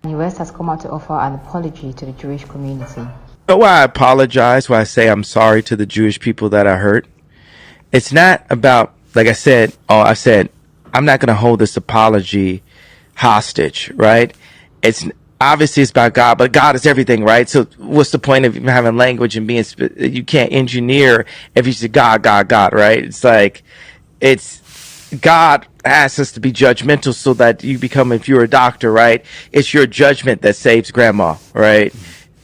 The US has come out to offer an apology to the Jewish community. So why I apologize, why I say I'm sorry to the Jewish people that I hurt. It's not about, like I said, I'm not going to hold this apology hostage, right? It's obviously it's about God, but God is everything, right? So what's the point of even having language and being, you can't engineer if you say God, God, God, right? It's like, it's, God asks us to be judgmental so that you become, if you're a doctor, right? It's your judgment that saves grandma, right?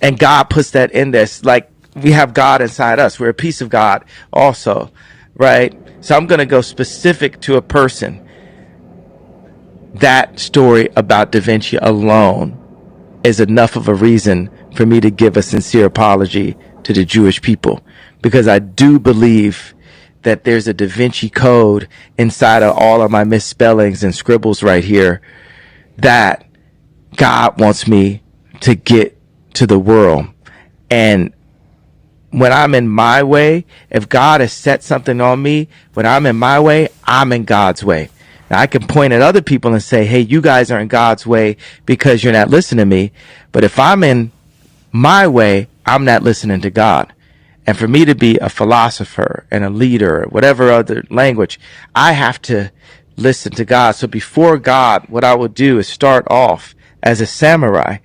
And God puts that in this. Like, we have God inside us. We're a piece of God also, right? So I'm going to go specific to a person. That story about Da Vinci alone is enough of a reason for me to give a sincere apology to the Jewish people, because I do believe that there's a Da Vinci code inside of all of my misspellings and scribbles right here that God wants me to get to the world. And when I'm in my way, if God has set something on me, when I'm in my way, I'm in God's way. Now, I can point at other people and say, hey, you guys are in God's way because you're not listening to me. But if I'm in my way, I'm not listening to God. And for me to be a philosopher and a leader, or whatever other language, I have to listen to God. So before God, what I will do is start off as a samurai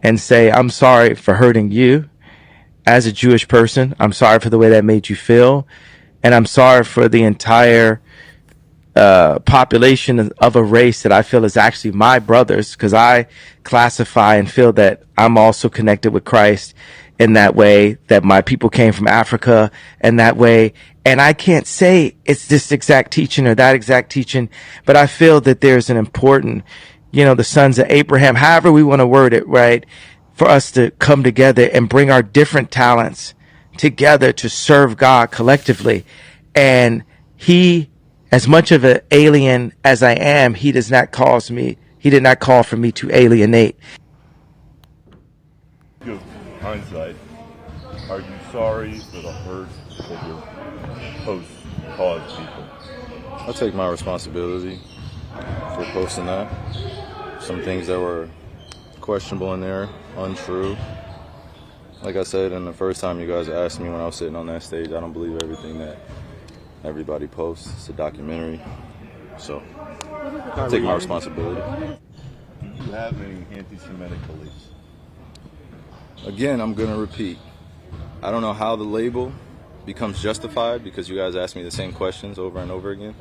and say, I'm sorry for hurting you as a Jewish person. I'm sorry for the way that made you feel. And I'm sorry for the entire population of a race that I feel is actually my brothers, because I classify and feel that I'm also connected with Christ in that way, that my people came from Africa in that way. And I can't say it's this exact teaching or that exact teaching, but I feel that there's an important, the sons of Abraham, however we want to word it, right? For us to come together and bring our different talents together to serve God collectively. And he, as much of an alien as I am, he did not call for me to alienate. Good hindsight, are you sorry for the hurt that your post caused people? I'll take my responsibility for posting that. Some things that were questionable in there, untrue. Like I said, and the first time you guys asked me when I was sitting on that stage, I don't believe everything that everybody posts. It's a documentary. So, I'll take my responsibility. Do you have any anti-Semitic beliefs? Again, I'm going to repeat. I don't know how the label becomes justified, because you guys ask me the same questions over and over again.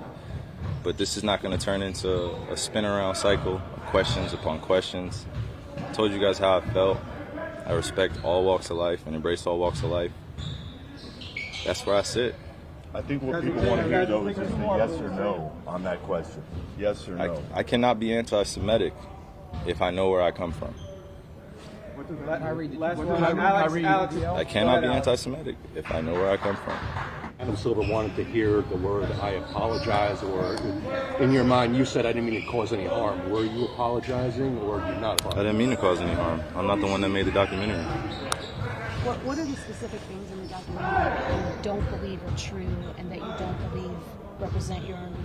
But this is not going to turn into a spin around cycle of questions upon questions. I told you guys how I felt. I respect all walks of life and embrace all walks of life. That's where I sit. I think what people want to hear, though, is just a yes or no on that question. Yes or no. I cannot be anti-Semitic if I know where I come from. I cannot be anti-Semitic if I know where I come from. Adam Silver wanted to hear the word "I apologize," or in your mind you said, "I didn't mean to cause any harm." Were you apologizing, or did you not apologize? I didn't mean to cause any harm. I'm not the one that made the documentary. What are the specific things in the documentary that you don't believe are true and that you don't believe represent your own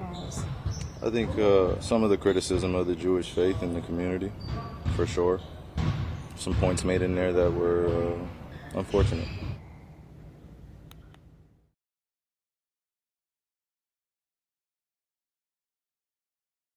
morals? I think some of the criticism of the Jewish faith in the community, for sure. Some points made in there that were unfortunate.